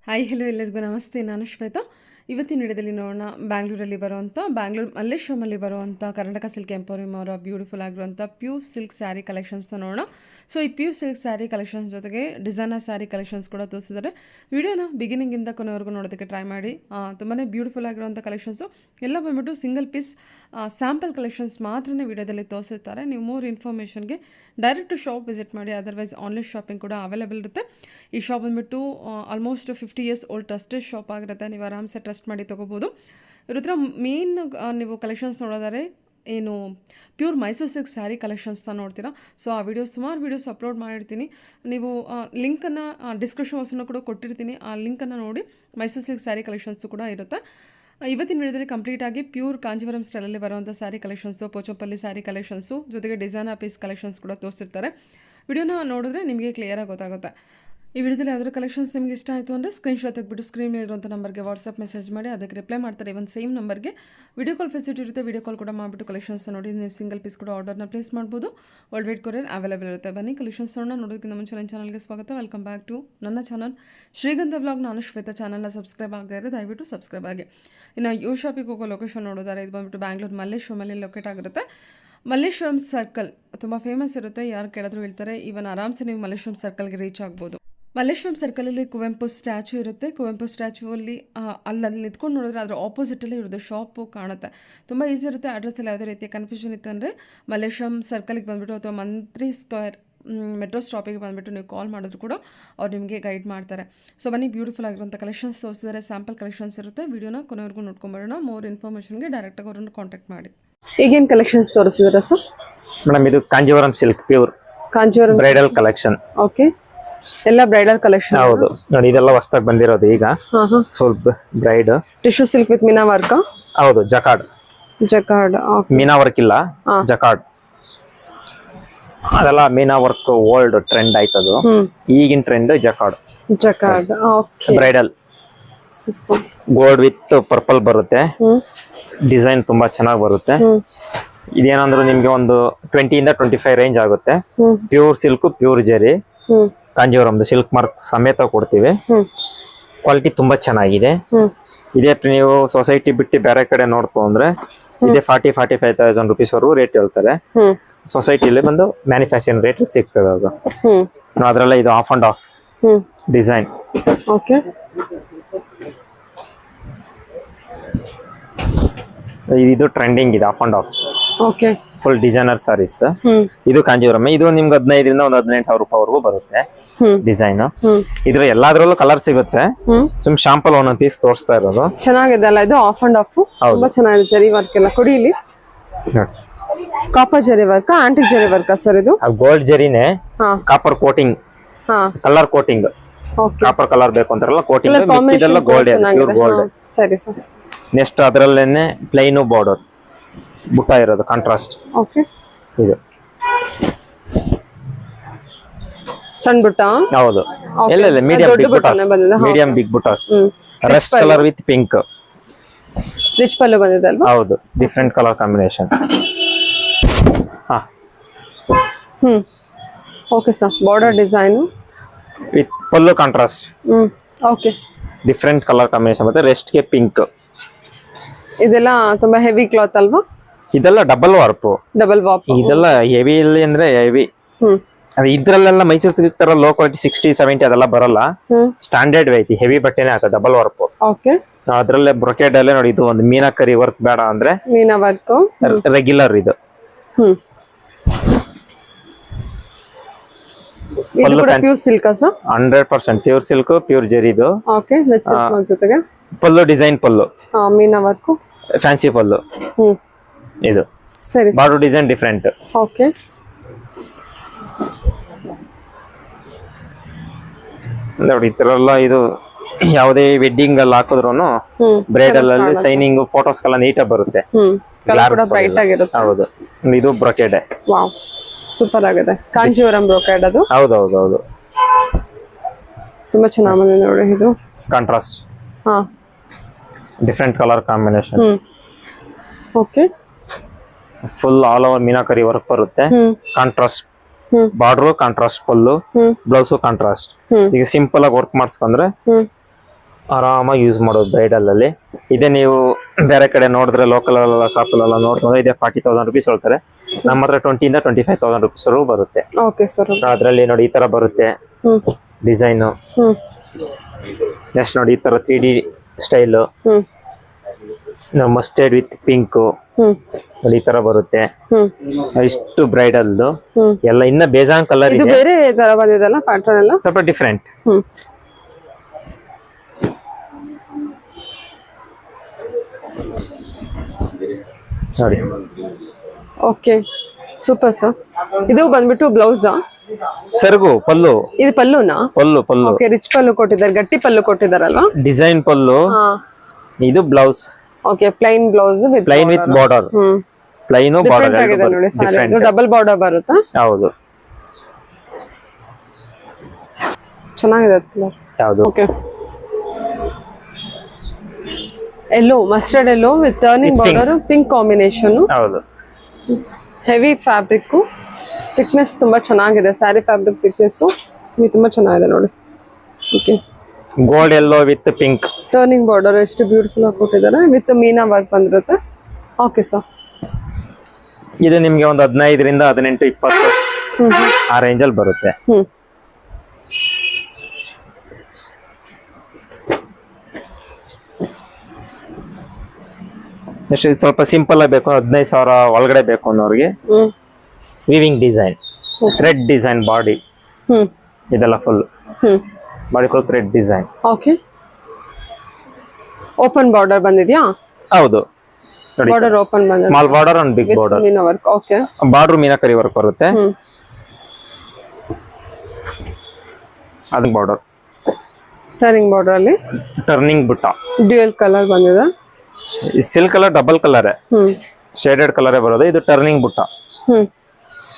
Hi hello ಎಲ್ಲರಿಗೂ ನಮಸ್ತೆ. ನಾನು ಶ್ವೇತಾ. ಇವತ್ತಿನ ವಿಡಿಯೋದಲ್ಲಿ ನೋಡೋಣ ಬ್ಯಾಂಗ್ಳೂರಲ್ಲಿ ಬರುವಂಥ ಮಲ್ಲೇಶ್ವರಮಲ್ಲಿ ಬರುವಂಥ ಕರ್ನಾಟಕ ಸಿಲ್ಕ್ ಎಂಪೋರಿಯಂ ಅವರ ಬ್ಯೂಟಿಫುಲ್ ಆಗಿರುವಂಥ ಪ್ಯೂರ್ ಸಿಲ್ಕ್ ಸ್ಯಾರಿ ಕಲೆಕ್ಷನ್ಸ್ನ ನೋಡೋಣ. ಸೊ ಈ ಪ್ಯೂರ್ ಸಿಲ್ಕ್ ಸ್ಯಾರಿ ಕಲೆಕ್ಷನ್ಸ್ ಜೊತೆಗೆ ಡಿಸೈನರ್ ಸ್ಯಾರಿ ಕಲೆಕ್ಷನ್ಸ್ ಕೂಡ ತೋರಿಸಿದ್ದಾರೆ. ವಿಡಿಯೋನ ಬಿಗಿನಿಂಗಿಂದ ಕೊನೆವರೆಗೂ ನೋಡೋದಕ್ಕೆ ಟ್ರೈ ಮಾಡಿ. ತುಂಬಾ ಬ್ಯೂಟಿಫುಲ್ ಆಗಿರುವಂಥ ಕಲೆಕ್ಷನ್ಸು ಎಲ್ಲ ಬಂದ್ಬಿಟ್ಟು ಸಿಂಗಲ್ ಪೀಸ್ ಸ್ಯಾಂಪಲ್ ಕಲೆಕ್ಷನ್ಸ್ ಮಾತ್ರನೇ ವಿಡಿಯೋದಲ್ಲಿ ತೋರಿಸಿರ್ತಾರೆ. ನೀವು ಮೋರ್ ಇನ್ಫಾರ್ಮೇಷನ್ಗೆ ಡೈರೆಕ್ಟ್ ಶಾಪ್ ವಿಸಿಟ್ ಮಾಡಿ. ಅದರ್ವೈಸ್ ಆನ್ಲೈನ್ ಶಾಪಿಂಗ್ ಕೂಡ ಅವೈಲೇಬಲ್ ಇರುತ್ತೆ. ಈ ಶಾಪ್ ಬಂದ್ಬಿಟ್ಟು almost 50 years old trusted shop ಆಗಿರುತ್ತೆ. ನೀವು ಆರಾಮ್ಸೆ ಟ್ರಸ್ಟ್ ಮಾಡಿ ತೊಗೋಬೋದು. ಇವ್ರ ಹತ್ರ ಮೇನ್ ನೀವು ಕಲೆಕ್ಷನ್ಸ್ ನೋಡೋದಾದ್ರೆ ಏನು ಪ್ಯೂರ್ ಮೈಸೂರು ಸಿಲ್ಕ್ ಸ್ಯಾರಿ ಕಲೆಕ್ಷನ್ಸ್ನ ನೋಡ್ತೀರಾ. ಸೊ ಆ ಸುಮಾರು ವೀಡಿಯೋಸ್ ಅಪ್ಲೋಡ್ ಮಾಡಿರ್ತೀನಿ. ನೀವು ಲಿಂಕನ್ನು ಡಿಸ್ಕ್ರಿಪ್ಷನ್ ಬಾಕ್ಸನ್ನು ಕೂಡ ಕೊಟ್ಟಿರ್ತೀನಿ. ಆ ಲಿಂಕನ್ನು ನೋಡಿ ಮೈಸೂರು ಸಿಲ್ಕ್ ಸ್ಯಾರಿ ಕಲೆಕ್ಷನ್ಸು ಕೂಡ ಇರುತ್ತೆ. ಇವತ್ತಿನ ವಿಡಿಯೋದಲ್ಲಿ ಕಂಪ್ಲೀಟಾಗಿ ಪ್ಯೂರ್ ಕಾಂಜೀವರಂ ಸ್ಟೈಲಲ್ಲಿ ಬರುವಂಥ ಸ್ಯಾರಿ ಕಲೆಕ್ಷನ್ಸು, ಪೋಚಂಪಲ್ಲಿ ಸ್ಯಾರಿ ಕಲೆಕ್ಷನ್ಸು ಜೊತೆಗೆ ಡಿಸೈನರ್ ಪೀಸ್ ಕಲೆಕ್ಷನ್ಸ್ ಕೂಡ ತೋರಿಸಿರ್ತಾರೆ. ವಿಡಿಯೋನ ನೋಡಿದ್ರೆ ನಿಮಗೆ ಕ್ಲಿಯರಾಗಿ ಗೊತ್ತಾಗುತ್ತೆ. ಈ ವಿಡಿಯೋದಲ್ಲಿ ಯಾವ್ದಾದ್ರು ಕಲೆಕ್ಷನ್ಸ್ ನಿಮಗೆ ಇಷ್ಟ ಆಯಿತು ಅಂದರೆ ಸ್ಕ್ರೀನ್ಶಾಟ್ ತೆಗೆದುಬಿಟ್ಟು ಸ್ಕ್ರೀನ್ ಇರುವಂಥ ನಂಬರ್ಗೆ ವಾಟ್ಸಪ್ ಮೆಸೇಜ್ ಮಾಡಿ, ಅದಕ್ಕೆ ರಿಪ್ಲೈ ಮಾಡ್ತಾರೆ. ಇವನ್ ಸೇಮ್ ನಂಬರ್ಗೆ ವಿಡಿಯೋ ಕಾಲ್ ಫೆಸಿಲಿಟಿ ಇರುತ್ತೆ. ವಿಡಿಯೋ ಕಾಲ್ ಕೂಡ ಮಾಡಿಬಿಟ್ಟು ಕಲೆಕ್ಷನ್ಸ್ ನೋಡಿ ನೀವು ಸಿಂಗಲ್ ಪೀಸ್ ಕೂಡ ಆರ್ಡರ್ನ ಪ್ಲೇಸ್ ಮಾಡ್ಬೋದು. ವರ್ಲ್ಡ್ ವೈಡ್ ಕೊರಿಯರ್ ಅವೈಲೇಬಲ್ ಇರುತ್ತೆ. ಬನ್ನಿ ಕಲೆಕ್ಷನ್ಸ್ ನೋಡೋದಕ್ಕಿಂತ ಮುಂಚೆ ನನ್ನ ಚಾನಲ್ಗೆ ಸ್ವಾಗತ. ವೆಲ್ಕಮ್ ಬ್ಯಾಕ್ ಟು ನನ್ನ ಚಾನಲ್ ಶ್ರೀಗಂಧ ವ್ಲಾಗ್. ನಾನು ಶ್ವೇತಾ. ಚಾನಲ್ನ ಸಬ್ಸ್ಕ್ರೈಬ್ ಆಗದೆ ಇದ್ದರೆ ದಯವಿಟ್ಟು ಸಬ್ಸ್ಕ್ರೈಬ್ ಆಗಿ. ಇನ್ನು ಯು ಶಾಪಿಗೆ ಹೋಗೋ ಲೊಕೇಶನ್ ನೋಡೋದಾರೆ ಇದು ಬಂದುಬಿಟ್ಟು ಬ್ಯಾಂಗ್ಳೂರು ಮಲ್ಲೇಶ್ವರಮಲ್ಲಿ ಲೊಕೇಟ್ ಆಗಿರುತ್ತೆ. ಮಲ್ಲೇಶ್ವರಂ ಸರ್ಕಲ್ ತುಂಬ ಫೇಮಸ್ ಇರುತ್ತೆ. ಯಾರು ಕೇಳಿದ್ರು ಹೇಳ್ತಾರೆ. ಈವನ್ ಆರಾಮ್ಸೆ ನೀವು ಮಲ್ಲೇಶ್ವರಂ ಸರ್ಕಲ್ಗೆ ರೀಚ್ ಆಗ್ಬೋದು. ಮಲ್ಲೇಶ್ವರಂ ಸರ್ಕಲಲ್ಲಿ ಕುವೆಂಪು ಸ್ಟ್ಯಾಚು ಇರುತ್ತೆ. ಕುವೆಂಪು ಸ್ಟ್ಯಾಚುವಲ್ಲಿ ಅಲ್ಲಿ ನಿಂತ್ಕೊಂಡು ನೋಡಿದ್ರೆ ಅದರ ಆಪೋಸಿಟಲ್ಲೇ ಇರೋದು ಶಾಪು ಕಾಣುತ್ತೆ. ತುಂಬ ಈಸಿ ಇರುತ್ತೆ. ಅಡ್ರೆಸ್ಸಲ್ಲಿ ಯಾವುದೇ ರೀತಿಯ ಕನ್ಫ್ಯೂಷನ್ ಇತ್ತು ಅಂದರೆ ಮಲ್ಲೇಶ್ವರಂ ಸರ್ಕಲಿಗೆ ಬಂದುಬಿಟ್ಟು ಅಥವಾ ಮಂತ್ರಿ ಸ್ಕ್ವೇರ್ ಮೆಟ್ರೋ ಸ್ಟಾಪಿಗೆ ಬಂದುಬಿಟ್ಟು ನೀವು ಕಾಲ್ ಮಾಡಿದ್ರು ಕೂಡ ಅವ್ರು ನಿಮಗೆ ಗೈಡ್ ಮಾಡ್ತಾರೆ. ಸೊ ಬನ್ನಿ ಬ್ಯೂಟಿಫುಲ್ ಆಗಿರುವಂಥ ಕಲೆಕ್ಷನ್ಸ್ ತೋರಿಸಿದರೆ ಸ್ಯಾಂಪಲ್ ಕಲೆಕ್ಷನ್ಸ್ ಇರುತ್ತೆ. ವಿಡಿಯೋನ ಕೊನೆವರೆಗೂ ನೋಡ್ಕೊಂಬರೋಣ. ಮೋರ್ ಇನ್ಫಾರ್ಮೇಷನ್ಗೆ ಡೈರೆಕ್ಟಾಗಿ ಅವ್ರನ್ನ ಕಾಂಟ್ಯಾಕ್ಟ್ ಮಾಡಿ. ಈಗೇನು ಕಲೆಕ್ಷನ್ಸ್ ತೋರಿಸಿದ್ರೆ ಸರ್? ಮೇಡಮ್ ಇದು Kanjeevaram silk pure Kanjeevaram bridal collection. Okay, ಎಲ್ಲ ಬ್ರೈಡಲ್ ಕಲೆಕ್ಷನ್. ಹೌದು ನೋಡಿ, ಇದೆಲ್ಲ ಹೊಸದಾಗಿ ಬಂದಿರೋದು ಈಗ. Full bride tissue silk with meena work. ಹೌದು, ಜಕಾರ್ಡ್. ಮೀನಾ ವರ್ಕ್ ಇಲ್ಲ, ಜಕಾರ್ಡ್. ಅದೆಲ್ಲ ಮೀನಾ ವರ್ಕ್ ಓಲ್ಡ್ ಟ್ರೆಂಡ್ ಆಯ್ತದು. ಈಗಿನ trend jacquard bridal. Gold with purple ಬರುತ್ತೆ. ಡಿಸೈನ್ ತುಂಬಾ ಚೆನ್ನಾಗಿ ಬರುತ್ತೆ. ಇದೇನಂದ್ರೆ ನಿಮ್ಗೆ ಒಂದು 20 ಇಂದ 25 ರೇಂಜ್ ಆಗುತ್ತೆ. ಪ್ಯೂರ್ ಸಿಲ್ಕ್, ಪ್ಯೂರ್ ಜೆರಿ, ಕಾಂಜೀವರಂದು ಸಿಲ್ಕ್ ಮಾರ್ಕ್ ಸಮೇತ ಕೊಡ್ತೀವಿ. ಕ್ವಾಲಿಟಿ ತುಂಬಾ ಚೆನ್ನಾಗಿದೆ. ಇದೇ ನೀವು ಸೊಸೈಟಿ ಬಿಟ್ಟು ಬೇರೆ ಕಡೆ ನೋಡ್ತು ಅಂದ್ರೆ ಇದೇ 40-45,000 rupees ವರೆಗೂ ರೇಟ್ ಹೇಳ್ತಾರೆ. ಸೊಸೈಟಿಲಿ ಬಂದು ಮ್ಯಾನುಫ್ಯಾಕ್ಚರಿಂಗ್ ರೇಟ್ ಸಿಗ್ತದೆ. ಅದು ಅದ್ರಲ್ಲ ಇದು ಆಫ್ ಅಂಡ್ ಆಫ್ ಡಿಸೈನ್. ಇದು ಟ್ರೆಂಡಿಂಗ್ ಇದೆ, half and half. Full designer sarees. ಇದು ಕಾಂಜೀವರಂ. ಇದು ನಿಮ್ಗೆ 15 ಇಂದ 18,000 ರೂಪಾಯಿ ವರೆಗೂ ಬರುತ್ತೆ ಡಿಸೈನ್. ಇದ್ರ ಎಲ್ಲಾದ್ರಲ್ಲೂ ಕಲರ್ ಸಿಗುತ್ತೆ. ಸುಮ್ ಶಾಂಪಲ್ ಒಂದೊಂದು ಪೀಸ್ ತೋರಿಸ್ತಾ ಇರೋದು. ಚೆನ್ನಾಗಿದೆ ಅಲ್ಲ ಇದು? ಆಫ್ ಅಂಡ್ ಆಫ್ ತುಂಬಾ ಚೆನ್ನಾಗಿದೆ. ಜರಿ ವರ್ಕ್ ಎಲ್ಲ ಕೊಡಿ ಇಲ್ಲಿ. Copper zari work, antique zari work sir ಇದು? ಗೋಲ್ಡ್ ಜರಿನೇ, copper coating, colour coating. Copper colour ಬೇಕು ಅಂತಾರಲ್ಲ, ಕೋಟಿಂಗ್. ಇದೆಲ್ಲ ಗೋಲ್ಡ್, ಪ್ಯೂರ್ ಗೋಲ್ಡ್. ಸರಿ ಸರ್. ನೆಕ್ಸ್ಟ್ ಅದರಲ್ಲೇನೆ ಪ್ಲೈನು ಬಾರ್ಡರ್ ಬುಟ್ಟ ಇರೋದು, ಕಾಂಟ್ರಾಸ್ಟ್. ಇದು ಸಣ್ಣ ಬುಟ್ಟ. ಹೌದು, ಎಲ್ಲ medium big butas. Medium big butas. Rust colour with pink. Rich pallu ಬಂದಿದೆ ಅಲ್ವಾ? ಹೌದು, different colour combination. Okay sir. Border design with pallu contrast. Okay, different colour combination. ಮತ್ತೆ ರೆಸ್ಟ್ ಗೆ ಪಿಂಕ್. ಇದೆಲ್ಲ ತುಂಬಾ ಹೆವಿ ಕ್ಲಾತ್ ಅಲ್ವಾ? ಇದೆಲ್ಲ ಡಬಲ್ ವಾರ್ಪ್. ಇದೆಲ್ಲ ಹೆವಿ ಇಲ್ಲಿ ಅಂದ್ರೆ ಹೆವಿ. ಇದ್ರಲ್ಲೆಲ್ಲ ಮೈಸೂರು ಸಿಲ್ಕ್ ತರ ಲೋ ಕ್ವಾಲಿಟಿ 60-70 ಅದೆಲ್ಲ ಬರಲ್ಲ. ಸ್ಟ್ಯಾಂಡರ್ಡ್ ಐತಿ, ಹೆವಿ ಬಟ್ಟೆನೆ ಹಾಕ ಡಬಲ್ ವಾರ್ಪ್. ಅದ್ರಲ್ಲೇ ಬ್ರೊಕೆಡ್ ಅಲ್ಲೇ ನೋಡಿ, ಇದು ಒಂದು ಮೀನಾಕರಿ ವರ್ಕ್ ಬೇಡ ಅಂದ್ರೆ ಮೀನಾ ವರ್ಕ್ ರೆಗ್ಯುಲರ್. ಇದು 100% ಪ್ಯೂರ್ ಸಿಲ್ಕ್, ಪ್ಯೂರ್ ಜರಿದು. ಪಲ್ಲು ಡಿಸೈನ್, ಪಲ್ಲು ಮೀನಾ ವರ್ಕ್, ಫ್ಯಾನ್ಸಿ ಪಲ್ಲು. ಇದು ಬಾರ್ಡರ್ ಡಿಸೈನ್ ಡಿಫರೆಂಟ್. ಓಕೆ, ನೋಡಿ ಇತರೆಲ್ಲ ಇದು ಯಾವುದೇ ವೆಡ್ಡಿಂಗ್ ಅಲ್ಲಿ ಹಾಕಿದ್ರು ಬ್ರೈಡಲ್ ಅಲ್ಲಿ ಸೈನಿಂಗ್ ಫೋಟೋಸ್ ಎಲ್ಲ ನೀಟಾಗಿ ಬರುತ್ತೆ. ಹೌದು, ಇದು ಬ್ರೊಕೆಡ್. ಸೂಪರ್ ಆಗಿದೆ. ಕಾಂಜೀವರಂ ಬ್ರೊಕೆಡ್ ಅದು. ಹೌದೌದೌದು, ತುಂಬಾ ಚೆನ್ನಾಗಿ ಬಂದಿದೆ ನೋಡಿ. ಇದು contrast, different colour combination. Okay, full all over meenakari work ಬರುತ್ತೆ. ಕಾಂಟ್ರಾಸ್ಟ್ ಬಾರ್ಡರ್, ಕಾಂಟ್ರಾಸ್ಟ್ ಪಲ್ಲು, ಬ್ಲೌಸ್ ಕಾಂಟ್ರಾಸ್ಟ್. ಈಗ ಸಿಂಪಲ್ ಆಗಿ ವರ್ಕ್ ಮಾಡಿಸ್ಕೊಂಡ್ರೆ ಆರಾಮಾಗಿ ಯೂಸ್ ಮಾಡೋದು ಬ್ರೈಡಲ್ ಅಲ್ಲಿ. ಇದೇ ನೀವು ಬೇರೆ ಕಡೆ ನೋಡಿದ್ರೆ ಲೋಕಲ್ ಶಾಪ್ ಅಲ್ಲೆಲ್ಲ ನೋಡಿದ್ರೆ ಇದೇ 40,000 ರುಪೀಸ್ ಹೇಳ್ತಾರೆ. ನಮ್ಮ ಹತ್ರ 20,000 ಇಂದ 25,000 ರುಪೀಸ್ ವರೆಗೂ ಬರುತ್ತೆ. Okay sir. ಅದ್ರಲ್ಲಿ ನೋಡಿ ಈ ತರ ಬರುತ್ತೆ ಡಿಸೈನ್. ನೆಕ್ಸ್ಟ್ ನೋಡಿ ಈ ತರ 3D style, mustard with pink ನೋಡಿ ಈ ತರ ಬರುತ್ತೆ. ಇಷ್ಟು ಬ್ರೈಡಲ್ದು ಎಲ್ಲ ಇನ್ನ ಬೇಜಾನ್ ಕಲರ್ ಇದೆ. ಬೇರೆ ತರ ಬಂದಿದಲ್ಲ ಪ್ಯಾಟರ್ನ್ ಎಲ್ಲ ಸ್ವಲ್ಪ ಡಿಫ್ರೆಂಟ್. ನೋಡಿ ಓಕೆ ಸೂಪರ್ ಸರ್. ಇದು ಬಂದ್ಬಿಟ್ಟು ಬ್ಲೌಸಾ ಸೆರಗು ಪಲ್ಲು. ಇದು ಪಲ್ಲುನಾ? ಪಲ್ಲು ಪಲ್ಲು. ಓಕೆ ರಿಚ್ ಪಲ್ಲು ಕೊಟ್ಟಿದ್ದಾರೆ, ಗಟ್ಟಿ ಪಲ್ಲು ಕೊಟ್ಟಿದ್ದಾರಲ್ವಾ? ಡಿಸೈನ್ ಪಲ್ಲು. ಇದು blouse. Okay plain blouse with plain with border. Plain border ಆಗಿದೆ ನೋಡಿ ಸಾರಿ. ಇದು ಡಬಲ್ ಬಾರ್ಡರ್ ಬರುತ್ತಾ? ಹೌದು. ಚೆನ್ನಾಗಿದೆ ಯಾವುದು? Okay yellow mustard yellow with turning border pink combination. ಹೌದು. ಹೆವಿ ಫ್ಯಾಬ್ರಿಕ್, ಥಿಕ್ನೆಸ್ ತುಂಬಾ ಚೆನ್ನಾಗಿದೆ. ಸ್ಯಾರಿ ಫ್ಯಾಬ್ರಿಕ್ ಥಿಕ್ನೆಸ್ ತುಂಬಾ ಚೆನ್ನಾಗಿದೆ ನೋಡಿ. Okay gold yellow with pink turning border ಎಷ್ಟು ಬ್ಯೂಟಿಫುಲ್ ಆಗಿ ಕೊಟ್ಟಿದ್ದಾರೆ ವಿತ್ ಮೀನಾ ವರ್ಕ್ ಬಂದಿರುತ್ತೆ. Okay sir. ಇದು ನಿಮ್ಗೆ ಒಂದು 15 ರಿಂದ 18, 20 ಆ ರೇಂಜ್ ಅಲ್ಲಿ ಬರುತ್ತೆ. ಸ್ವಲ್ಪ ಸಿಂಪಲ್ ಆಗಿ ಬೇಕು, 15,000 ಒಳಗಡೆ ಬೇಕು ಅನ್ನೋರಿಗೆ weaving design, thread design body ಇದೆಲ್ಲ full body full thread design. Okay open border ಬಂದಿದ್ಯಾ? ಹೌದು. ಬಾರ್ಡರ್ ಓಪನ್ ಬಂದಿದೆ. Small border and big border. Meena work. Okay border meenakari work ಬರುತ್ತೆ. ಅದು ಬಾರ್ಡರ್ ಟರ್ನಿಂಗ್ ಬಾರ್ಡರ್ ಅಲ್ಲಿ ಟರ್ನಿಂಗ್ ಬುಟ್ಟ ಡ್ಯೂಯಲ್ ಕಲರ್ ಬಂದಿದೆ. Silk colour double colour shaded colour ಬರೋದು. ಇದು turning butta.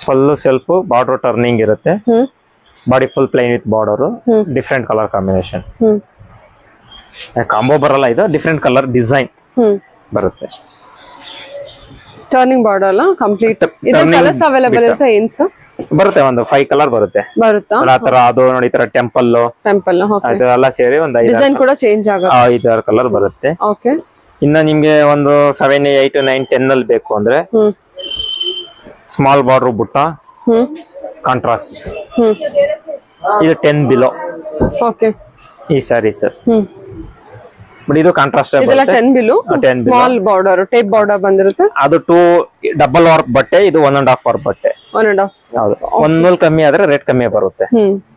Full self border turning ಇರುತ್ತೆ. Body full plain with border. Different colour combination. Combo ಬರಲ್ಲ, ಇದು different colour design ಬರುತ್ತೆ. ಟರ್ನಿಂಗ್ ಬಾರ್ಡರ್ ಅಲ್ಲ complete. ಇದು ಕಲರ್ಸ್ ಅವೈಲೇಬಲ್ ಇರುತ್ತೆ. ಏನ್ಸ್ ಬರುತ್ತೆ, ಒಂದು 5 ಕಲರ್ ಬರುತ್ತೆ. ಬರುತ್ತಾ? ಆತರ ಅದು ನೋಡಿ ಈ ತರ ಟೆಂಪಲ್ ಅದೆಲ್ಲ ಸೇರಿ ಒಂದು ಡಿಸೈನ್ ಕೂಡ ಚೇಂಜ್ ಆಗುತ್ತೆ. 5-6 ಕಲರ್ ಬರುತ್ತೆ. ಓಕೆ ಇನ್ನ ನಿಮ್ಗೆ ಒಂದು 7, 8, 9, 10 ಅಲ್ಲಿ ಬೇಕು ಅಂದ್ರೆ ಸ್ಮಾಲ್ ಬಾರ್ಡರ್ ಬುಟ್ಟ ಕಾಂಟ್ರಾಸ್ಟ್. ಇದು 10 ಬಿಲೋ. ಓಕೆ ಈ ಸ್ಯಾರಿ ಸರ್. ಬಟ್ ಇದು ಕಾಂಟ್ರಾಸ್ಟ್ ಇದೆಲ್ಲ 10 below. Small border tape border ಬಂದಿರುತ್ತೆ. ಅದು 2 ಡಬಲ್ ವಾರ್ಪ್ ಬಟ್ಟೆ, ಇದು 1.5 ವಾರ್ಪ್ ಬಟ್ಟೆ. 1.5. ಹೌದು. 1 ನೂಲ್ ಕಮ್ಮಿ ಆದ್ರೆ ರೇಟ್ ಕಮ್ಮಿ ಬರುತ್ತೆ.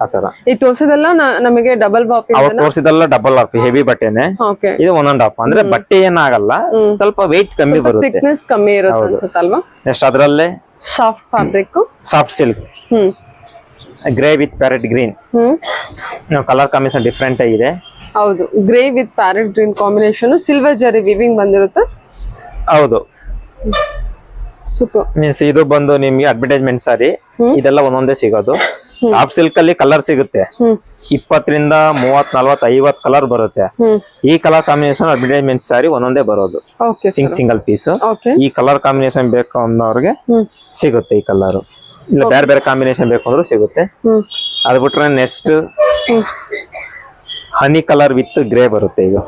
ಆತರ ಈ ತೋರಿಸಿದೆಲ್ಲ ನಮಗೆ ಡಬಲ್ ವಾರ್ಪ್. ಅವ್ರು ತೋರಿಸಿದಲ್ಲ ಡಬಲ್ ವಾರ್ಪ್ ಹೆವಿ ಬಟ್ಟೆನೆ. ಓಕೆ ಇದು 1.5 ಅಂದ್ರೆ ಬಟ್ಟೆ ಏನಾಗಲ್ಲ, ಸ್ವಲ್ಪ ವೆಯ್ಟ್ ಕಮ್ಮಿ ಬರುತ್ತೆ, ಥಿಕ್ನೆಸ್ ಕಮ್ಮಿ ಇರುತ್ತೆ ಅನ್ಸುತ್ತೆ ಅಲ್ವಾ? ನೆಕ್ಸ್ಟ್ ಅದರಲ್ಲೇ soft fabric, soft silk, grey with parrot green. Colour combination different ಆಗಿದೆ. ಹೌದು, grey with parrot green combination, silver zari weaving ಬಂದಿರುತ್ತೆ. ಹೌದು. ಸೂಪರ್. ಮೀನ್ಸ್ ಇದು ಬಂದು ನಿಮ್ಗೆ ಅಡ್ವರ್ಟೈಸ್ಮೆಂಟ್ ಸಾರಿ. ಇದೆಲ್ಲ ಒಂದೊಂದೇ ಸಿಗೋದು. ಸಾಫ್ಟ್ ಸಿಲ್ಕ್ ಅಲ್ಲಿ ಕಲರ್ ಸಿಗುತ್ತೆ. 20 ರಿಂದ 30, 40, 50 ಕಲರ್ ಬರುತ್ತೆ. ಈ ಕಲರ್ ಕಾಂಬಿನೇಷನ್ ಅಡ್ವರ್ಟೈಸ್ಮೆಂಟ್ ಸಾರಿ ಒಂದೊಂದೇ ಬರೋದು. Single piece. ಈ ಕಲರ್ ಕಾಂಬಿನೇಷನ್ ಬೇಕು ಅನ್ನೋರ್ಗೆ ಸಿಗುತ್ತೆ ಈ ಕಲರ್. ಇಲ್ಲ ಬೇರೆ ಬೇರೆ ಕಾಂಬಿನೇಷನ್ ಬೇಕು ಅಂದ್ರೂ ಸಿಗುತ್ತೆ. ಅದ್ ಬಿಟ್ರೆ next honey colour with grey ಬರುತ್ತೆ. ಇದು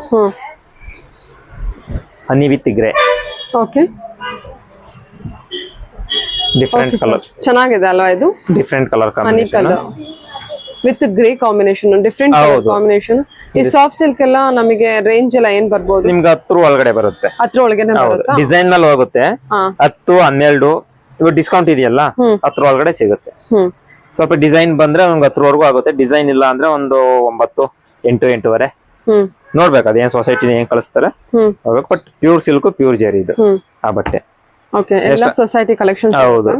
honey with grey. Okay, different colour ಚೆನ್ನಾಗಿದೆ ಅಲ್ವಾ? ಇದು different colour honey colour with grey combination, different combination. ಈ ಸಾಫ್ಟ್ ಸಿಲ್ಕ್ ಎಲ್ಲ ನಮಗೆ ರೇಂಜ್ ಎಲ್ಲ ಏನ್ ಬರ್ಬೋದು? ನಿಮ್ಗೆ 10 ಒಳಗಡೆ ಬರುತ್ತೆ. 10 ಒಳಗಡೆ ಬರುತ್ತೆ. ಡಿಸೈನ್ ಮೇಲೆ ಹೋಗುತ್ತೆ. 10, 12 ಇವಾಗ ಡಿಸ್ಕೌಂಟ್ ಇದೆಯಲ್ಲ, 10 ಒಳಗಡೆ ಸಿಗುತ್ತೆ. ಸ್ವಲ್ಪ ಡಿಸೈನ್ ಬಂದ್ರೆ ಒಂದು 10 ವರೆಗೂ ಆಗುತ್ತೆ. ಡಿಸೈನ್ ಇಲ್ಲ ಅಂದ್ರೆ ಒಂದು 9, 8, 8.5 ನೋಡ್ಬೇಕು. ಅದೇನ್ ಸೊಸೈಟಿ ಏನ್ ಕಳಿಸ್ತಾರೆ ನೋಡ್ಬೇಕು. ಬಟ್ ಪ್ಯೂರ್ ಸಿಲ್ಕ್, ಪ್ಯೂರ್ ಜರಿ ಇದು ಆ ಬಟ್ಟೆ. ಓಕೆ, ಎಲ್ಲ ಸೊಸೈಟಿ ಕಲೆಕ್ಷನ್. ಹೌದು.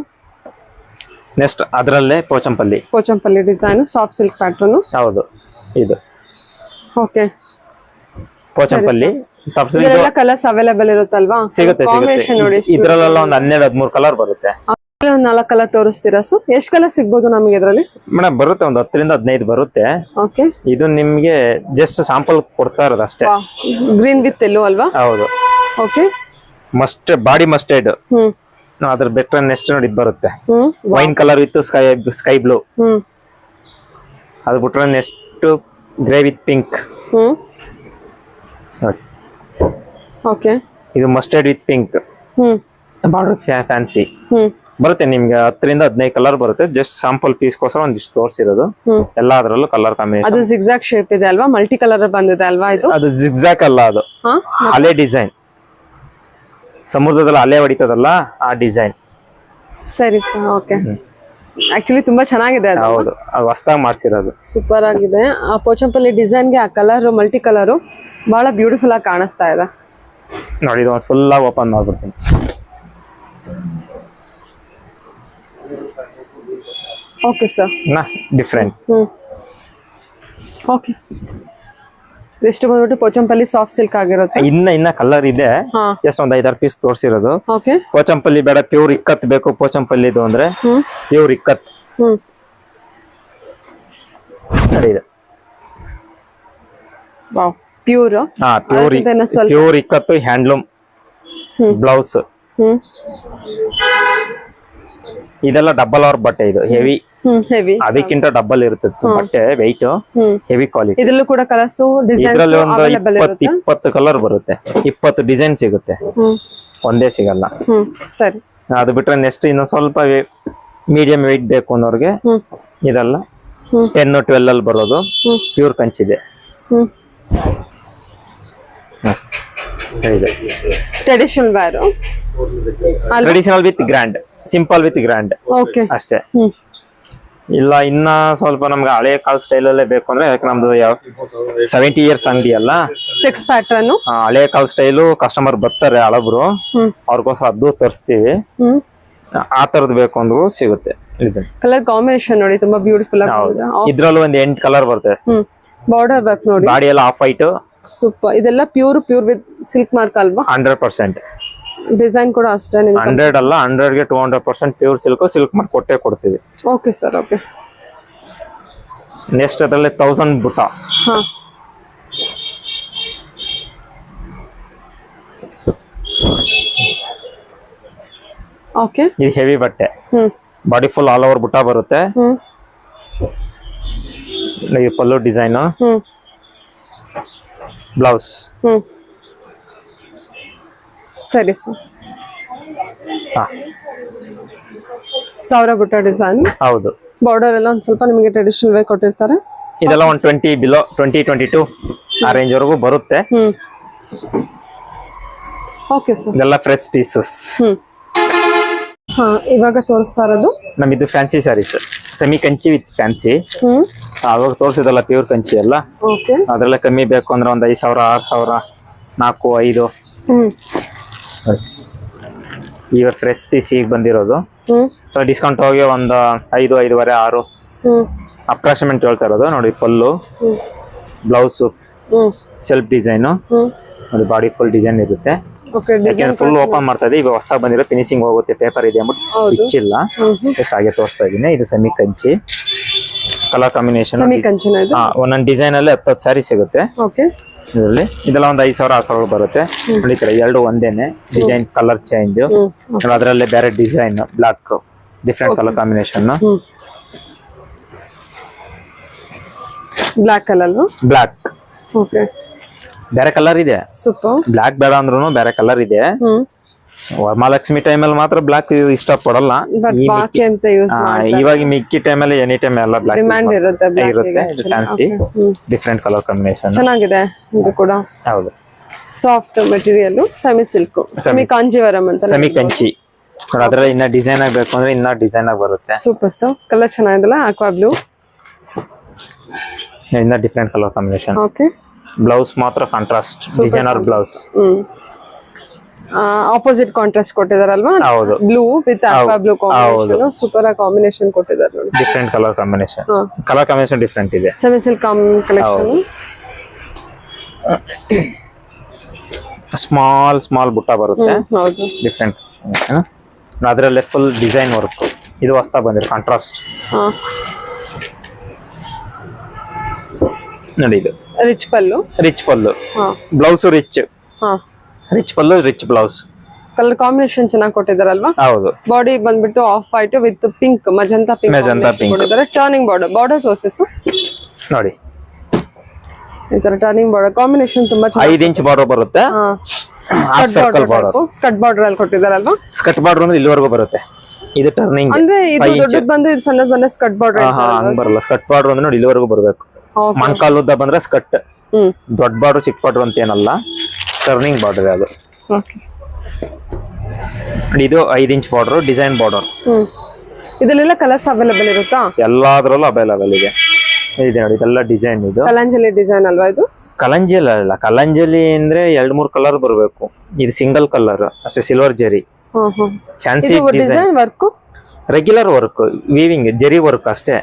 ನೆಕ್ಸ್ಟ್ ಅದರಲ್ಲೇ Pochampally design, soft silk pattern. ಹೌದು, ಇದು ಓಕೆ ಪೋಚಂಪಲ್ಲಿ ಸಾಫ್ಟ್ ಸಿಲ್ಕ್. ಇದೆಲ್ಲ ಕಲರ್ಸ್ ಅವೈಲೇಬಲ್ ಇರುತ್ತಲ್ವಾ? ಸಿಗುತ್ತೆ. ನೋಡಿ, ಇದ್ರಲ್ಲೆಲ್ಲ ಒಂದು 12-13 ಕಲರ್ ಬರುತ್ತೆ. 4 ಕಲರ್ ತೋರಿಸ್ತೀರಾ ಸರ್? ಎಷ್ಟು ಕಲರ್ ಸಿಗ್ಬೋದು ನಮಗೆ ಇದರಲ್ಲಿ? ಮೇಡಮ್ ಬರುತ್ತೆ, ಒಂದು 10 ರಿಂದ 15 ಬರುತ್ತೆ. ಓಕೆ, ಇದು ನಿಮ್ಗೆ ಜಸ್ಟ್ ಸ್ಯಾಂಪಲ್ ಕೊಡ್ತಾ ಇರೋದು ಅಷ್ಟೇ. ಗ್ರೀನ್ ವಿತ್ ಎಲ್ಲೋ ಅಲ್ವಾ? ಹೌದು. Okay, body mustard. ಅದ್ರ ಬೆಟ್ರೆ ನೆಕ್ಸ್ಟ್ ನೋಡಿ ಇದು ಬರುತ್ತೆ wine colour with sky blue. ಅದು ಬಿಟ್ರೆ ನೆಕ್ಸ್ಟ್ ಗ್ರೇ ವಿತ್ ಪಿಂಕ್. ನೋಡಿ ಓಕೆ. ಇದು mustard with pink border fancy ಬರುತ್ತೆ. ನಿಮ್ಗೆ 10 ರಿಂದ 15 ಕಲರ್ ಬರುತ್ತೆ. ಜಸ್ಟ್ ಸ್ಯಾಂಪಲ್ ಪೀಸ್ಗೋಸ್ಕರ ಒಂದಿಷ್ಟು ತೋರಿಸಿರೋದು. ಎಲ್ಲ ಅದರಲ್ಲೂ ಕಲರ್ ಕಾಂಬಿನೇಷನ್. ಅದು ಜಿಗ್ಜಾಗ್ ಶೇಪ್ ಇದೆ ಅಲ್ವಾ, ಮಲ್ಟಿ ಕಲರ್ ಬಂದಿದೆ ಅಲ್ವಾ ಇದು? ಅದು ಜಿಗ್ಜಾಗ್ ಅಲ್ಲ, ಅದು ಅಲೆ ಡಿಸೈನ್. ಸಮುದ್ರದಲ್ಲಿ ಅಲೆ ಹೊಡಿತದಲ್ಲ ಆ ಡಿಸೈನ್. ಸರಿ ಸರ್, ಓಕೆ. ಆಕ್ಚುಲಿ ತುಂಬಾ ಚೆನ್ನಾಗಿದೆ ಅದು. ಹೌದು, ಅದು ಹೊಸದಾಗಿ ಮಾಡ್ಸಿರೋದು. ಸೂಪರ್ ಆಗಿದೆ. ಆ ಪೋಚಂಪಲ್ಲಿ ಡಿಸೈನ್ಗೆ ಆ ಕಲರ್ ಮಲ್ಟಿ ಕಲರು ಬಹಳ ಬ್ಯೂಟಿಫುಲ್ ಆಗಿ ಕಾಣಿಸ್ತಾ ಇದೆ. ನೋಡಿ, ಇದು ಫುಲ್ ಆಗಿ ಓಪನ್ ಮಾಡ್ಬಿಡ್ತೀನಿ. Okay sir. ಡಿಫ್ರೆಂಟ್. ಓಕೆ. ಎಷ್ಟು ಬಂದ್ಬಿಟ್ಟು ಪೋಚಂಪಲ್ಲಿ ಸಾಫ್ಟ್ ಸಿಲ್ಕ್ ಆಗಿರುತ್ತೆ. ಇನ್ನ ಕಲರ್ ಇದೆ. ಜಸ್ಟ್ ಒಂದ್ 5-6 ಪೀಸ್ ತೋರಿಸಿರೋದು. ಓಕೆ. ಪೋಚಂಪಲ್ಲಿ ಬೇಡ, ಪ್ಯೂರ್ ಇಕ್ಕತ್ ಬೇಕು ಪೋಚಂಪಲ್ಲಿ ಇದು ಅಂದ್ರೆ ಪ್ಯೂರ್ ಇಕ್ಕತ್. ನೋಡಿ ಇದು wow, pure. Pure ಇಕ್ಕತ್ತು handloom blouse. ಇದೆಲ್ಲ ಡಬಲ್ ಅವರ್ ಬಟ್ಟೆ. ಇದು ಹೆವಿ, ಅದಕ್ಕಿಂತ ಡಬಲ್ ಇರುತ್ತೆ ಬಟ್ಟೆ, ವೆಯ್ಟ್, ಹೆವಿ ಕ್ವಾಲಿಟಿ. ಇದರಲ್ಲೂ ಕೂಡ ಕಲರ್ಸ್ ಇದರಲ್ಲಿ ಒಂದು 20 ಕಲರ್ ಬರುತ್ತೆ, 20 ಡಿಸೈನ್ ಸಿಗುತ್ತೆ, ಒಂದೇ ಸಿಗಲ್ಲ. ಸರಿ. ಅದು ಬಿಟ್ರೆ ನೆಕ್ಸ್ಟ್ ಇನ್ನು ಸ್ವಲ್ಪ ಮೀಡಿಯಂ ವೆಯ್ಟ್ ಬೇಕು ಅನ್ನೋರ್ಗೆ ಇದೆಲ್ಲ 10-12 ಅಲ್ಲಿ ಬರೋದು ಪ್ಯೂರ್ ಕಂಚಿದೆ. Traditional wear, traditional with grand, simple with grand ಅಷ್ಟೇ. ಇಲ್ಲ ಇನ್ನ ಸ್ವಲ್ಪ ನಮ್ಗೆ ಹಳೆ ಕಾಲ ಸ್ಟೈಲ್ ಅಲ್ಲೇ ಬೇಕು ಅಂದ್ರೆ, ಯಾಕೆ ನಮ್ದು 70 ಇಯರ್ಸ್ ಅಂಗಡಿ ಅಲ್ಲ, ಚೆಕ್ಸ್ ಪ್ಯಾಟರ್ನ್ ಹಳೆ ಕಾಲ ಸ್ಟೈಲು ಕಸ್ಟಮರ್ ಬರ್ತಾರೆ ಹಳಬ್ರು, ಅವ್ರಿಗೋಸ್ಕರ ಅದು ತರಿಸ್ತೀವಿ. ಆ ತರದ್ ಬೇಕು ಅಂದ್ರೂ ಸಿಗುತ್ತೆ. ಕಲರ್ ಕಾಂಬಿನೇಷನ್ ನೋಡಿ ತುಂಬಾ ಬ್ಯೂಟಿಫುಲ್ ಆಗಿದೆ. ಇದ್ರಲ್ಲೂ ಒಂದು 8 ಕಲರ್ ಬರುತ್ತೆ. ಬಾರ್ಡರ್ ವರ್ಕ್ ನೋಡಿ, ಬಾಡಿ ಎಲ್ಲ ಆಫ್ ವೈಟ್. ಸೂಪರ್. ಇದೆಲ್ಲ ಪ್ಯೂರ್ ವಿತ್ ಸಿಲ್ಕ್ ಮಾರ್ಕ್ ಅಲ್ವಾ? 100%. ಡಿಸೈನ್ ಕೂಡ ಅಷ್ಟೇ. 100 ಅಲ್ಲ, 100ಗೆ 200% ಪ್ಯೂರ್ ಸಿಲ್ಕ್ ಮಾರ್ಕ್ ಕೊಟ್ಟೆ ಕೊಡ್ತೀವಿ. Okay sir, okay. ನೆಕ್ಸ್ಟ್ ಅದರಲ್ಲಿ 1000 ಬುಟ್ಟ. ಓಕೆ. ಇದು ಹೆವಿ ಬಟ್ಟೆ, ಬಾಡಿ ಫುಲ್ ಆಲ್ ಓವರ್ ಬುಟ್ಟ ಬರುತ್ತೆ. ಇದು ಪಲ್ಲು ಡಿಸೈನ್, ಬ್ಲೌಸ್. ಸರಿ ಸರ್. ಸಾವಿರ ಬುಟ್ಟ ಡಿಸೈನ್. ಹೌದು. ಬಾರ್ಡರ್ ಎಲ್ಲ ಒಂದ್ ಸ್ವಲ್ಪ ನಿಮಗೆ ಟ್ರೆಡಿಷನಲ್ ವೇ ಕೊಟ್ಟಿರ್ತಾರೆ. ಇದೆಲ್ಲ 120 ಬಿಲೋ 20-22 ಆ ರೇಂಜ್ ವರೆಗೂ ಬರುತ್ತೆ. Okay sir. ಇದೆಲ್ಲ ಫ್ರೆಶ್ ಪೀಸಸ್. ಇವಾಗ ತೋರಿಸ್ತಾ ಇರೋದು ನಮ್ಮಿದು fancy saris, semi Kanchi with fancy. ಅವಾಗ ತೋರಿಸಿದಲ್ಲ ಪ್ಯೂರ್ ಕಂಚಿ ಎಲ್ಲ, ಅದ್ರೆಲ್ಲ ಕಮ್ಮಿ ಬೇಕು ಅಂದ್ರೆ ಒಂದು 5000, 6000, 4, 5. ಈಗ ಫ್ರೆಶ್ ಪೀಸ್ ಈಗ ಬಂದಿರೋದು. ಡಿಸ್ಕೌಂಟ್ ಹೋಗಿ ಒಂದು 5, 5.5, 6 ಅಪ್ರಾಕ್ಸಿಮೇಟ್ ಹೇಳ್ತಾ ಇರೋದು. ನೋಡಿ ಪಲ್ಲು, ಬ್ಲೌಸ್, ಸೆಲ್ಫ್ ಡಿಸೈನು, ನೋಡಿ ಬಾಡಿ ಫುಲ್ ಡಿಸೈನ್ ಇರುತ್ತೆ. ಯಾಕೆಂದ್ರೆ ಫುಲ್ ಓಪನ್ ಮಾಡ್ತಾ ಇದೆ. ಈಗ ಹೊಸದಾಗಿ ಬಂದಿರೋ ಫಿನಿಶಿಂಗ್ ಹೋಗುತ್ತೆ, ಪೇಪರ್ ಇದೆ ಅಂದ್ಬಿಟ್ಟು ಇಚ್ಚಿಲ್ಲ. ಎಷ್ಟು ಹಾಗೆ ತೋರಿಸ್ತಾ ಇದೀನಿ. ಇದು ಸೆಮಿ ಕಂಚಿ ಕಲರ್ ಕಾಂಬಿನೇಷನ್. ಒಂದೊಂದು ಡಿಸೈನ್ ಅಲ್ಲಿ 10 ಸ್ಯಾರಿ ಸಿಗುತ್ತೆ ಇದರಲ್ಲಿ. ಇದೆಲ್ಲ ಒಂದು 5000, 6000 ಬರುತ್ತೆ. ಉಳಿತಾರೆ 2 ಒಂದೇನೆ ಡಿಸೈನ್, ಕಲರ್ ಚೇಂಜ್. ಅದರಲ್ಲೇ ಬೇರೆ design, black, different colour combination. Black colour, black ಬೇರೆ ಕಲರ್ ಇದೆ. ಸೂಪರ್. ಬ್ಲಾಕ್ ಬೇಡ ಅಂದ್ರೂ ಬೇರೆ ಕಲರ್ ಇದೆ. ವರಮಹಾಲಕ್ಷ್ಮಿ ಟೈಮಲ್ಲಿ ಮಾತ್ರ ಬ್ಲಾಕ್ ಇಷ್ಟ ಪಡಲ್ಲ. ಇವಾಗ ಮಿಕ್ಕಿ ಟೈಮಲ್ಲಿ ಎನಿ ಟೈಮ್ ಎಲ್ಲ ಬ್ಲಾಕ್ ಇರುತ್ತೆ. ಫ್ಯಾನ್ಸಿ ಡಿಫ್ರೆಂಟ್ ಕಲರ್ ಕಾಂಬಿನೇಷನ್ ಚೆನ್ನಾಗಿದೆ. ಇದು ಕೂಡ ಹೌದು, soft material, semi silk, semi Kanjeevaram ಅಂತ, ಸೆಮಿ ಕಂಚಿ. ಅದ್ರಲ್ಲಿ ಇನ್ನ ಡಿಸೈನ್ ಆಗಬೇಕು ಅಂದ್ರೆ ಇನ್ನ ಡಿಸೈನ್ ಆಗಿ ಬರುತ್ತೆ. Super sir. ಕಲರ್ ಚೆನ್ನಾಗಿದೆಲ್ಲ, ಆಕ್ವಾ ಬ್ಲೂ, ಇನ್ನ different colour combination. Okay. Blouse ಮಾತ್ರ contrast designer blouse. Opposite contrast ಕೊಟ್ಟಿದಾರಲ್ವಾ? ಹೌದು, blue with aqua blue combination. Super ಆಗಿ ಕಾಂಬಿನೇಷನ್ ಕೊಟ್ಟಿದ್ದಾರೆ ನೋಡಿ. Different colour combination. Colour combination different ಇದೆ. Semi silk collection. Small butta ಬರುತ್ತೆ. ಹೌದು, ಡಿಫರೆಂಟ್. ಅದರಲ್ಲೇ ಫುಲ್ ಡಿಸೈನ್ ವರ್ಕ್. ಇದು ಹೊಸದಾಗಿ ಬಂದಿದೆ ಕಾಂಟ್ರಾಸ್ಟ್. ನೋಡಿ, ಇದು rich pallu. Blouse rich pallu, rich blouse. Colour combination ಚೆನ್ನಾಗಿ ಕೊಟ್ಟಿದಾರಲ್ವಾ? ಹೌದು. ಬಾಡಿ ಬಂದ್ಬಿಟ್ಟು off white with pink, magenta pink ಕೊಟ್ಟಿದ್ದಾರೆ. ಟರ್ನಿಂಗ್ ಬಾರ್ಡರ್ ತೋರಿಸು ನೋಡಿ. ಈ ತರ ಟರ್ನಿಂಗ್ ಬಾರ್ಡರ್ ಕಾಂಬಿನೇಷನ್ ತುಂಬಾ ಚೆನ್ನಾಗಿ 5 ಇಂಚ್ ಬಾರ್ಡರ್ ಬರುತ್ತೆ. Half circle border, skirt border ಅಲ್ಲಿ ಕೊಟ್ಟಿದಾರಲ್ವಾ? ಸ್ಕರ್ಟ್ ಬಾರ್ಡರ್ ಅಂದ್ರೆ ಇಲ್ಲಿವರೆಗೂ ಬರುತ್ತೆ. ಇದು ಟರ್ನಿಂಗ್ ಅಂದ್ರೆ ಇದು ದೊಡ್ಡದು ಬಂದು ಇದು ಸಣ್ಣದು ಬಂದ್ರೆ ಸ್ಕರ್ಟ್ ಬಾರ್ಡರ್. ಹಂಗ್ ಬರಲ್ಲ. ಸ್ಕರ್ಟ್ ಬಾರ್ಡರ್ ಅಂದ್ರೆ ನೋಡಿ ಇಲ್ಲಿವರೆಗೂ ಬರ್ಬೇಕು. ಮೊಣಕಾಲು ಉದ್ದ ಬಂದ್ರೆ ಸ್ಕರ್ಟ್. ದೊಡ್ಡ ಬಾರ್ಡರ್ ಚಿಕ್ಕ ಬಾರ್ಡರ್ ಅಂತ ಏನಲ್ಲ, ಟರ್ನಿಂಗ್ ಬಾರ್ಡರ್ ಅದು. ಇದು 5 ಇಂಚ್ ಬಾರ್ಡರ್, ಡಿಸೈನ್ ಬಾರ್ಡರ್. ಇದೆಲ್ಲ ಕಲರ್ಸ್ ಅವೈಲೇಬಲ್ ಇರುತ್ತಾ? ಎಲ್ಲಾದ್ರಲ್ಲೂ ಅವೈಲೇಬಲ್ ಇದೆ. ಇದೆ ನೋಡಿ, ಇದೆಲ್ಲ ಡಿಸೈನ್. ಇದು ಕಲಂಜಲಿ ಡಿಸೈನ್ ಅಲ್ವಾ ಇದು? ಕಲಂಜಲಿ ಅಲ್ಲ, ಕಲಂಜಲಿ ಅಂದ್ರೆ 2-3 ಕಲರ್ ಬರಬೇಕು. ಇದು ಸಿಂಗಲ್ ಕಲರ್ ಅಷ್ಟೇ, ಸಿಲ್ವರ್ ಜರಿ. Fancy design work, regular work, weaving ಜರಿ ವರ್ಕ್ ಅಷ್ಟೇ.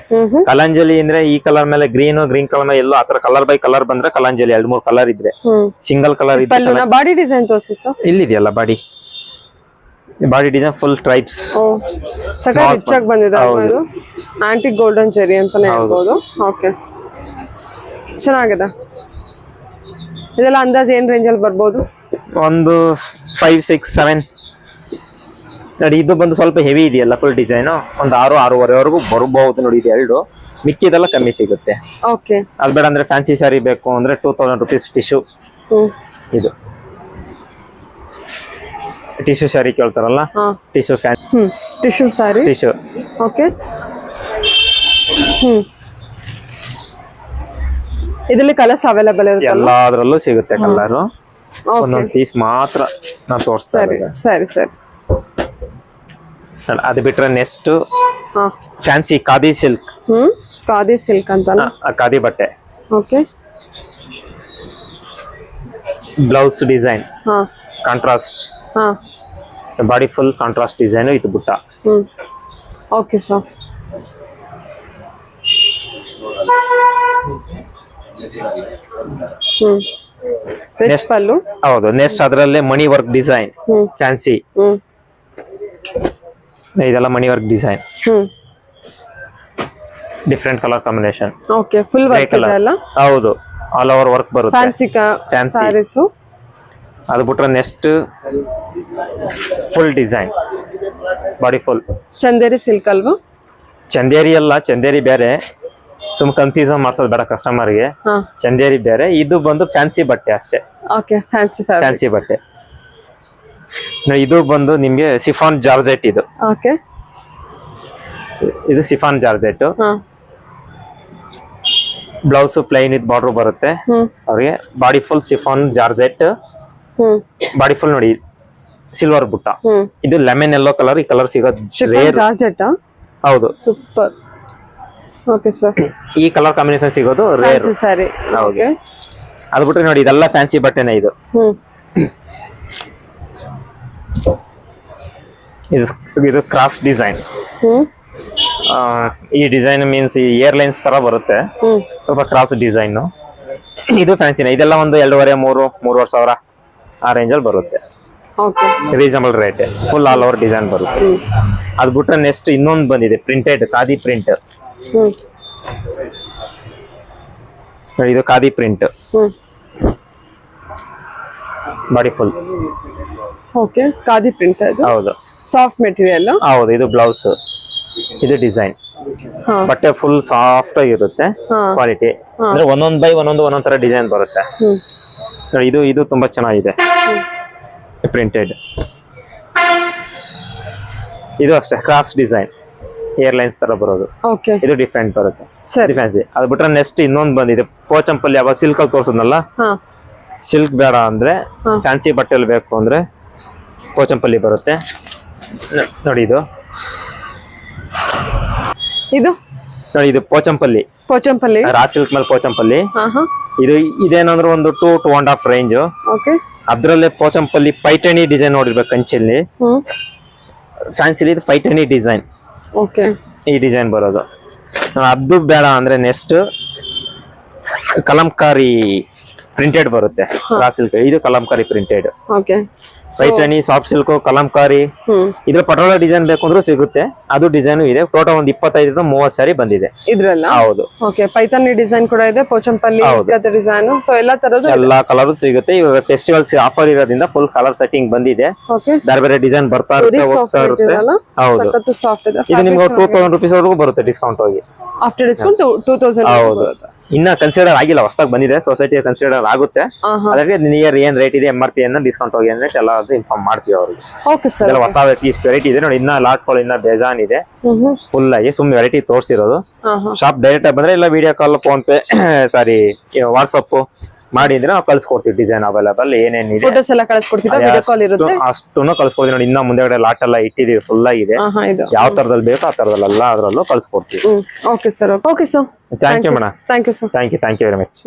ಕಲಂಜಲಿ ಅಂದ್ರೆ ಈ ಕಲರ್ ಮೇಲೆ ಗ್ರೀನ್ ಕಲರ್ ಮೇಲೆ ಎಲ್ಲೋ ಆತರ ಕಲರ್ ಬೈ ಕಲರ್ ಬಂದ್ರೆ ಕಲಂಜಲಿ. 2-3 ಕಲರ್ ಇದ್ರೆ ಸಿಂಗಲ್ ಕಲರ್ ಇದ್ರೆ. ಬಾಡಿ ಡಿಸೈನ್ ತೋರಿಸಿ ಸರ್. ಇಲ್ಲಿದೆಯಲ್ಲ ಬಾಡಿ ಡಿಸೈನ್ ಫುಲ್ ಟ್ರೈಪ್ಸ್ ರಿಚಾಗಿ ಬಂದಿದೆ. ಇದು ಆಂಟಿಕ್ ಗೋಲ್ಡನ್ ಜೆರಿ ಅಂತಾನೆ ಹೇಳ್ಬೋದು. ಓಕೆ, ಚೆನ್ನಾಗಿದೆ. ಇದೆಲ್ಲ ಅಂದಾಜು ಏನ್ ರೇಂಜ್ ಅಲ್ಲಿ ಬರ್ಬೋದು? ಒಂದು 5, 6, 7 ನೋಡಿ. ಇದು ಬಂದು ಸ್ವಲ್ಪ ಹೆವಿ ಇದೆಯಲ್ಲ, ಫುಲ್ ಡಿಸೈನ್ ಒಂದು 6-6.5ವರೆಗೂ ಬರಬಹುದು ನೋಡಿ. ಇದು 2 ಮಿಕ್ಕಿದೆಲ್ಲ ಕಮ್ಮಿ ಸಿಗುತ್ತೆ. ಓಕೆ, ಅದು ಬೇಡ ಅಂದ್ರೆ ಫ್ಯಾನ್ಸಿ ಸ್ಯಾರಿ ಬೇಕು ಅಂದ್ರೆ 2000 rupees ಟಿಶ್ಯೂ. ಇದು ಟಿಶ್ಯೂ ಸ್ಯಾರಿ ಕೇಳ್ತಾರಲ್ಲ, tissue fan tissue sari, tissue. Okay, ಇದರಲ್ಲಿ ಕಲರ್ಸ್ ಅವೈಲೇಬಲ್ ಇರುತ್ತೆ? ಎಲ್ಲಾದ್ರಲ್ಲೂ ಸಿಗುತ್ತೆ ಕಲರ್. ಒಂದೊಂದು ಪೀಸ್ ಮಾತ್ರ ನಾನು ತೋರಿಸ್ತಾ ಇದ್ದೀನಿ. ಸರಿ ಸರಿ. ಅದು ಬಿಟ್ರೆ next fancy khadi silk. Khadi silk ಅಂತ, ಖಾದಿ ಬಟ್ಟೆ. Okay, blouse design contrast, body full contrast design. ಇದು butta. Okay sir. Next pallu. ಹೌದು, ನೆಕ್ಸ್ಟ್ ಅದರಲ್ಲೇ ಮಣಿ ವರ್ಕ್ ಡಿಸೈನ್ ಫ್ಯಾನ್ಸಿ. ಇದೆಲ್ಲ ಮಣಿ work design, different colour combination. Okay, full work ಇದೆ ಅಲ್ಲ? ಹೌದು, ಆಲ್ ಓವರ್ ವರ್ಕ್ ಬರುತ್ತೆ. ಫ್ಯಾನ್ಸಿ ಸ್ಯಾರೀಸ್. ಅದು ಬಿಟ್ರೆ next full design, body full. Chanderi silk ಅಲ್ವಾ? ಚಂದೇರಿ ಅಲ್ಲ, ಚಂದೇರಿ ಬೇರೆ. ಸುಮ್ ಕನ್ಫ್ಯೂಷನ್ ಮಾಡ್ಸೋದು ಬೇಡ ಕಸ್ಟಮರ್ಗೆ. ಚಂದೇರಿ ಬೇರೆ, ಇದು ಬಂದು ಫ್ಯಾನ್ಸಿ ಬಟ್ಟೆ ಅಷ್ಟೇ. ಓಕೆ, ಫ್ಯಾನ್ಸಿ ಬಟ್ಟೆ. ಇದು ಬಂದು ನಿಮ್ಗೆ ಸಿಫಾನ್ ಜಾರ್ಜೆಟ್. ಇದು ಓಕೆ, ಇದು chiffon georgette. Blouse plain with border ಬರುತ್ತೆ ಅವ್ರಿಗೆ. Body full chiffon georgette. Body full ನೋಡಿ ಸಿಲ್ವರ್ ಬುಟ್ಟ. ಇದು ಲೆಮನ್ ಯೆಲ್ಲೋ ಕಲರ್. ಈ ಕಲರ್ ಸಿಗೋದು ರೇರ್. ಹೌದು, ಸೂಪರ್. ಓಕೆ ಸರ್, ಈ ಕಲರ್ ಕಾಂಬಿನೇಷನ್ ಸಿಗೋದು ರೇರ್. ಸರಿ, ಓಕೆ. ಅದು ಬಿಟ್ರೆ ನೋಡಿ, ಇದೆಲ್ಲ ಫ್ಯಾನ್ಸಿ ಬಟ್ಟೆನೇ. ಇದು ಕ್ರಾಸ್ ಡಿಸೈನ್. ಈ ಡಿಸೈನ್ ಮೀನ್ಸ್ ಈ ಏರ್ಲೈನ್ಸ್ ತರ ಬರುತ್ತೆ, ಸ್ವಲ್ಪ ಕ್ರಾಸ್ ಡಿಸೈನ್. ಇದು ಫ್ಯಾನ್ಸಿನ. ಇದೆಲ್ಲ ಒಂದು 2,500-3,500 ಸಾವಿರ ಆ ರೇಂಜ್ ಅಲ್ಲಿ ಬರುತ್ತೆ. Reasonable rate, full all over design ಬರುತ್ತೆ. ಅದು ಬಿಟ್ರೆ ನೆಕ್ಸ್ಟ್ ಇನ್ನೊಂದು ಬಂದಿದೆ, ಪ್ರಿಂಟೆಡ್ ಖಾದಿ ಪ್ರಿಂಟ್. ಇದು khadi print, body full. Okay, khadi print. ಹೌದು, ಸಾಫ್ಟ್ ಮೆಟೀರಿಯಲ್. ಹೌದು. ಇದು ಬ್ಲೌಸ್, ಇದು ಡಿಸೈನ್. ಬಟ್ಟೆ ಫುಲ್ ಸಾಫ್ಟ್ ಆಗಿರುತ್ತೆ, ಕ್ವಾಲಿಟಿ. ಅಂದ್ರೆ ಒಂದೊಂದ್ ತರ ಡಿಸೈನ್ ಬರುತ್ತೆ. ಇದು ತುಂಬಾ ಚೆನ್ನಾಗಿದೆ, ಪ್ರಿಂಟೆಡ್. ಇದು ಅಷ್ಟೇ ಕ್ರಾಸ್ ಡಿಸೈನ್, ಏರ್ಲೈನ್ಸ್ ತರ ಬರೋದು. ಇದು ಡಿಫ್ರೆಂಟ್ ಬರುತ್ತೆ, ಫ್ಯಾನ್ಸಿ. ಅದು ಬಿಟ್ರೆ ನೆಕ್ಸ್ಟ್ ಇನ್ನೊಂದು ಬಂದಿದೆ, ಪೋಚಂಪಲ್ಲಿ. ಅವಾಗ ಸಿಲ್ಕ್ ಅಲ್ಲಿ ತೋರ್ಸದ್ನಲ್ಲ, ಸಿಲ್ಕ್ ಬೇಡ ಅಂದ್ರೆ ಫ್ಯಾನ್ಸಿ ಬಟ್ಟೆಯಲ್ಲಿ ಬೇಕು ಅಂದ್ರೆ ಪೋಚಂಪಲ್ಲಿ ಬರುತ್ತೆ ನೋಡಿ. ಇದು ನೋಡಿ, ಇದು ಪೋಚಂಪಲ್ಲಿ. ರಾ ಸಿಲ್ಕ್ ಮೇಲೆ ಪೋಚಂಪಲ್ಲಿ. ಇದೇನಂದ್ರೆ ಒಂದು 2-2.5 ರೇಂಜ್. ಅದ್ರಲ್ಲೇ ಪೋಚಂಪಲ್ಲಿ ಪೈಠಣಿ ಡಿಸೈನ್ ನೋಡಿರ್ಬೇಕು ಕಂಚಿಲಿ. ಫ್ಯಾನ್ಸಿಲಿ ಇದು ಪೈಠಣಿ ಡಿಸೈನ್. ಈ ಡಿಸೈನ್ ಬರೋದು. ಅದು ಬೇಡ ಅಂದ್ರೆ ನೆಕ್ಸ್ಟ್ ಕಲಂಕಾರಿ ಪ್ರಿಂಟೆಡ್ ಬರುತ್ತೆ, ರಾ ಸಿಲ್ಕ್. ಇದು Kalamkari printed. Paithani, soft silk, Kalamkari. ಇದ್ರ ಪಟೋಲ ಡಿಸೈನ್ ಬೇಕು ಅಂದ್ರೂ ಸಿಗುತ್ತೆ, ಅದು ಡಿಸೈನ್ ಇದೆ. ಟೋಟಲ್ ಒಂದು 25-30 ಸ್ಯಾರಿ ಬಂದಿದೆ ಇದ್ರಲ್ಲ. ಹೌದು, ಪೈಠಾನಿ ಡಿಸೈನ್ ಕೂಡ ಇದೆ, ಪೋಚಂಪಲ್ಲಿ ಡಿಸೈನ್. ಸೊ ಎಲ್ಲಾ ಕಲರ್ ಸಿಗುತ್ತೆ. ಇವಾಗ ಫೆಸ್ಟಿವಲ್ಸ್ ಆಫರ್ ಇರೋದ್ರಿಂದ ಫುಲ್ ಕಲರ್ ಸೆಟ್ಟಿಂಗ್ ಬಂದಿದೆ. ಬೇರೆ ಡಿಸೈನ್ ಬರ್ತಾ ಇರುತ್ತೆ, ಹೋಗ್ತಾ ಇರುತ್ತೆ. ಹೌದು, ಇದು ನಿಮ್ಗೆ 2,000 rupees ವರೆಗೂ ಬರುತ್ತೆ ಡಿಸ್ಕೌಂಟ್ ಹೋಗಿ. After discount 2,000. ಹೌದು. ಇನ್ನ ಕನ್ಸಿಡರ್ ಆಗಿಲ್ಲ, ಹೊಸದಾಗಿ ಬಂದಿದೆ, ಸೊಸೈಟಿ ಕನ್ಸಿಡರ್ ಆಗುತ್ತೆ. ಅದಕ್ಕೆ ನಿಯರ್ ಏನ್ ರೇಟ್ ಇದೆ MRP ಅನ್ನ ಡಿಸ್ಕೌಂಟ್ ಹೋಗಿ ಅಂದ್ರೆ ಎಲ್ಲ ಇನ್ಫಾರ್ಮ್ ಮಾಡ್ತೀವಿ ಅವ್ರಿಗೆ. Okay sir. ಇದೆಲ್ಲ ಹೊಸ ವೆರೈಟಿ, ಇಷ್ಟು ವೆರೈಟಿ ಇದೆ ನೋಡಿ. ಇನ್ನ ಲಾಟ್ಗಳು ಇನ್ನ ಬೇಜಾನ್ ಇದೆ, ಫುಲ್ ಆಗಿ ಸುಮ್ಮನೆ ವೆರೈಟಿ ತೋರಿಸಿರೋದು. ಶಾಪ್ ಡೈರೆಕ್ಟ್ ಆಗಿ ಬಂದ್ರೆ ಇಲ್ಲ ವಿಡಿಯೋ ಕಾಲ್, ಫೋನ್ ಪೇ, ಸಾರಿ ವಾಟ್ಸಪ್ ಮಾಡಿ ಅಂದ್ರೆ ನಾವು ಕಳ್ಸಿಕೊಡ್ತೀವಿ. ಡಿಸೈನ್ ಅವೈಲೇಬಲ್ ಏನೇನಿದೆ ಫೋಟೋಸ್ ಎಲ್ಲ ಕಳಿಸ್ಕೊಡ್ತೀರಾ, ವಿಡಿಯೋ ಕಾಲ್ ಇರುತ್ತೆ. ಅಷ್ಟನ್ನು ಕಳ್ಸಿಕೊಡ್ತೀವಿ ನೋಡಿ. ಇನ್ನ ಮುಂದೆಗಡೆ ಲಾಟ್ ಎಲ್ಲ ಇಟ್ಟಿದೀವಿ, ಫುಲ್ ಆಗಿದೆ. ಯಾವ ತರದಲ್ಲಿ ಬೇಕೋ ಆ ತರದಲ್ಲ ಅದರಲ್ಲೂ ಕಳ್ಸಿಕೊಡ್ತೀವಿ. Okay sir. Okay sir, thank you madam. Thank you sir. Thank you very much.